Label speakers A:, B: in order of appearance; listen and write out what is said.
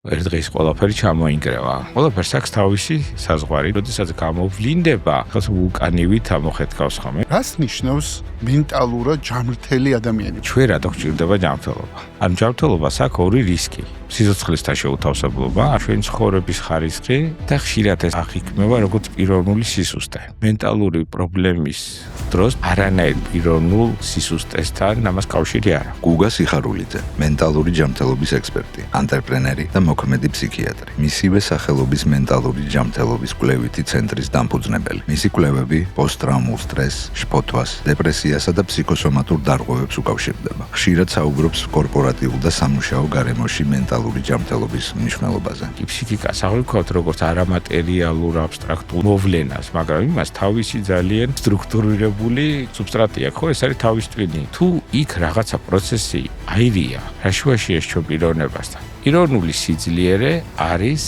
A: ერთ დღეს ყველაფერი ჩამოინგრევა. ყველაფერს აქვს თავისი საზღვარი, როდესაც გამოვლინდება, ხალხს ვულკანივით ამოხეთქავს ხოლმე.
B: რას ნიშნავს მენტალურად ჯანმრთელი ადამიანი?
A: ჩვენ რატო გვჭირდება ჯანმრთელობა? ან ჯანმრთელობას აქვს ორი რისკი. სიცოცხლესთან შეუთავსებლობა, ჩვენი ცხოვრების ხარისხი და ხშირად ეს აღიქმება როგორც პიროვნული სისუსტე. მენტალური პრობლემის დროს არანაირ პიროვნულ სისუსტესთან ამას კავშირი არ აქვს.
C: გუგა სიხარულიძე, მენტალური ჯანმრთელობის ექსპერტი, ანტრეპრენერი და მოქმედი ფსიქიატრი. მისივე სახელობის მენტალური ჯანმრთელობის კვლევითი ცენტრის დამფუძნებელი. მისი კვლევები პოსტტრაუმულ სტრესს, შფოთვას, დეპრესიასა და ფსიქოსომატურ დარღვევებს უკავშირდება. ხშირად საუბრობს კორპორატიულ და სამუშაო გარემოში მენტალური ჯანმრთელობის მნიშვნელობაზე.
A: ფსიქიკას აღვიქვათ როგორც არამატერიალურ აბსტრაქტულ მოვლენას, მაგრამ იმას თავისი ძალიან სტრუქტურირებული სუბსტრატი აქვს, ხო, ეს არის თავის ტვინი. თუ იქ რაღაცა პროცესი აირია, რა შუაშია ჩვენ პიროვნებასთან? პიროვნული სიძლიერე არის